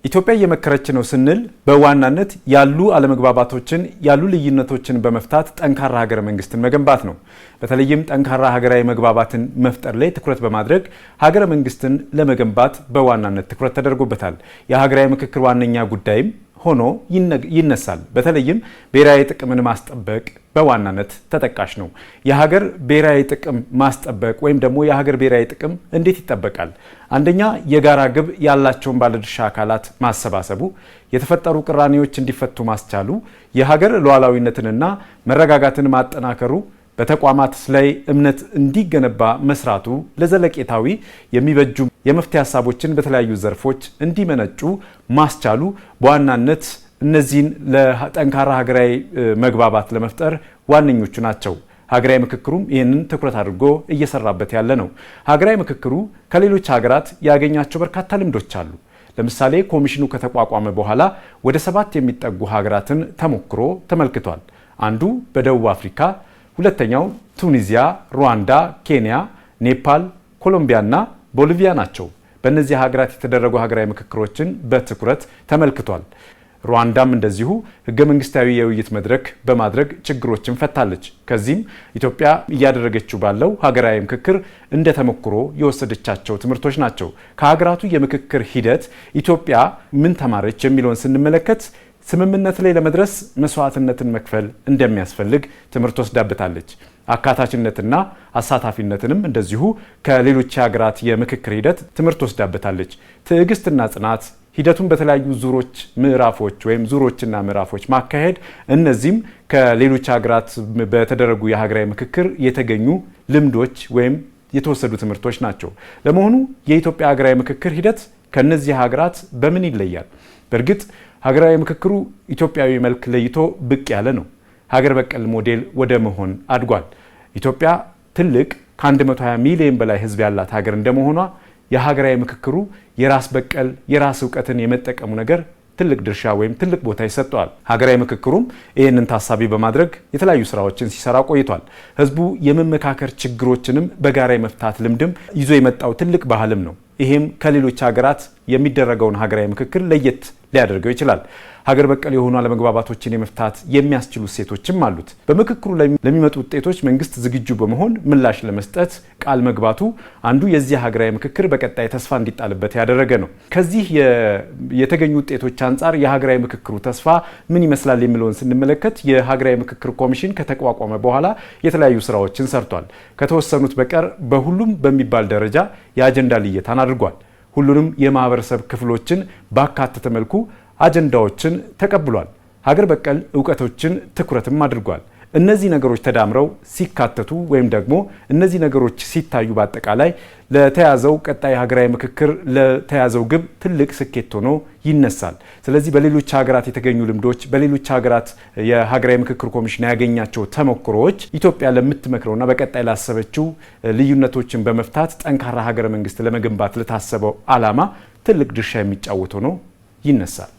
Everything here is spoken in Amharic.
ኢትዮጵያ እየመከረች ነው ስንል በዋናነት ያሉ አለመግባባቶችን ያሉ ልዩነቶችን በመፍታት ጠንካራ ሀገረ መንግስትን መገንባት ነው። በተለይም ጠንካራ ሀገራዊ መግባባትን መፍጠር ላይ ትኩረት በማድረግ ሀገረ መንግስትን ለመገንባት በዋናነት ትኩረት ተደርጎበታል። የሀገራዊ ምክክር ዋነኛ ጉዳይም ሆኖ ይነሳል። በተለይም ብሔራዊ ጥቅምን ማስጠበቅ በዋናነት ተጠቃሽ ነው። የሀገር ብሔራዊ ጥቅም ማስጠበቅ ወይም ደግሞ የሀገር ብሔራዊ ጥቅም እንዴት ይጠበቃል? አንደኛ የጋራ ግብ ያላቸውን ባለድርሻ አካላት ማሰባሰቡ፣ የተፈጠሩ ቅራኔዎች እንዲፈቱ ማስቻሉ፣ የሀገር ሉዓላዊነትንና መረጋጋትን ማጠናከሩ፣ በተቋማት ላይ እምነት እንዲገነባ መስራቱ፣ ለዘለቄታዊ የሚበጁ የመፍትሄ ሀሳቦችን በተለያዩ ዘርፎች እንዲመነጩ ማስቻሉ በዋናነት እነዚህን ለጠንካራ ሀገራዊ መግባባት ለመፍጠር ዋነኞቹ ናቸው። ሀገራዊ ምክክሩም ይህንን ትኩረት አድርጎ እየሰራበት ያለ ነው። ሀገራዊ ምክክሩ ከሌሎች ሀገራት ያገኛቸው በርካታ ልምዶች አሉ። ለምሳሌ ኮሚሽኑ ከተቋቋመ በኋላ ወደ 7 የሚጠጉ ሀገራትን ተሞክሮ ተመልክቷል። አንዱ በደቡብ አፍሪካ፣ ሁለተኛው ቱኒዚያ፣ ሩዋንዳ፣ ኬንያ፣ ኔፓል፣ ኮሎምቢያና ቦሊቪያ ናቸው። በእነዚህ ሀገራት የተደረጉ ሀገራዊ ምክክሮችን በትኩረት ተመልክቷል። ሩዋንዳም እንደዚሁ ህገ መንግስታዊ የውይይት መድረክ በማድረግ ችግሮችን ፈታለች። ከዚህም ኢትዮጵያ እያደረገችው ባለው ሀገራዊ ምክክር እንደ ተሞክሮ የወሰደቻቸው ትምህርቶች ናቸው። ከሀገራቱ የምክክር ሂደት ኢትዮጵያ ምን ተማረች የሚለውን ስንመለከት ስምምነት ላይ ለመድረስ መስዋዕትነትን መክፈል እንደሚያስፈልግ ትምህርት ወስዳበታለች። አካታችነትና አሳታፊነትንም እንደዚሁ ከሌሎች ሀገራት የምክክር ሂደት ትምህርት ወስዳበታለች። ትዕግስትና ጽናት ሂደቱን በተለያዩ ዙሮችና ምዕራፎች ማካሄድ፣ እነዚህም ከሌሎች ሀገራት በተደረጉ የሀገራዊ ምክክር የተገኙ ልምዶች ወይም የተወሰዱ ትምህርቶች ናቸው። ለመሆኑ የኢትዮጵያ ሀገራዊ ምክክር ሂደት ከነዚህ ሀገራት በምን ይለያል? በእርግጥ ሀገራዊ ምክክሩ ኢትዮጵያዊ መልክ ለይቶ ብቅ ያለ ነው። ሀገር በቀል ሞዴል ወደ መሆን አድጓል። ኢትዮጵያ ትልቅ ከ120 ሚሊዮን በላይ ህዝብ ያላት ሀገር እንደመሆኗ የሀገራዊ ምክክሩ የራስ በቀል የራስ እውቀትን የመጠቀሙ ነገር ትልቅ ድርሻ ወይም ትልቅ ቦታ ይሰጠዋል። ሀገራዊ ምክክሩም ይህንን ታሳቢ በማድረግ የተለያዩ ስራዎችን ሲሰራ ቆይቷል። ህዝቡ የመመካከር ችግሮችንም በጋራ የመፍታት ልምድም ይዞ የመጣው ትልቅ ባህልም ነው። ይሄም ከሌሎች ሀገራት የሚደረገውን ሀገራዊ ምክክር ለየት ሊያደርገው ይችላል። ሀገር በቀል የሆኑ አለመግባባቶችን የመፍታት የሚያስችሉ እሴቶችም አሉት። በምክክሩ ለሚመጡ ውጤቶች መንግስት ዝግጁ በመሆን ምላሽ ለመስጠት ቃል መግባቱ አንዱ የዚህ ሀገራዊ ምክክር በቀጣይ ተስፋ እንዲጣልበት ያደረገ ነው። ከዚህ የተገኙ ውጤቶች አንጻር የሀገራዊ ምክክሩ ተስፋ ምን ይመስላል የሚለውን ስንመለከት የሀገራዊ ምክክር ኮሚሽን ከተቋቋመ በኋላ የተለያዩ ስራዎችን ሰርቷል። ከተወሰኑት በቀር በሁሉም በሚባል ደረጃ የአጀንዳ ልየታን አድርጓል። ሁሉንም የማህበረሰብ ክፍሎችን ባካተተ መልኩ አጀንዳዎችን ተቀብሏል። ሀገር በቀል እውቀቶችን ትኩረትም አድርጓል። እነዚህ ነገሮች ተዳምረው ሲካተቱ ወይም ደግሞ እነዚህ ነገሮች ሲታዩ በአጠቃላይ ለተያዘው ቀጣይ ሀገራዊ ምክክር ለተያዘው ግብ ትልቅ ስኬት ሆኖ ይነሳል። ስለዚህ በሌሎች ሀገራት የተገኙ ልምዶች፣ በሌሎች ሀገራት የሀገራዊ ምክክር ኮሚሽን ያገኛቸው ተሞክሮዎች ኢትዮጵያ ለምትመክረውና በቀጣይ ላሰበችው ልዩነቶችን በመፍታት ጠንካራ ሀገረ መንግስት ለመገንባት ለታሰበው ዓላማ ትልቅ ድርሻ የሚጫወት ሆኖ ይነሳል።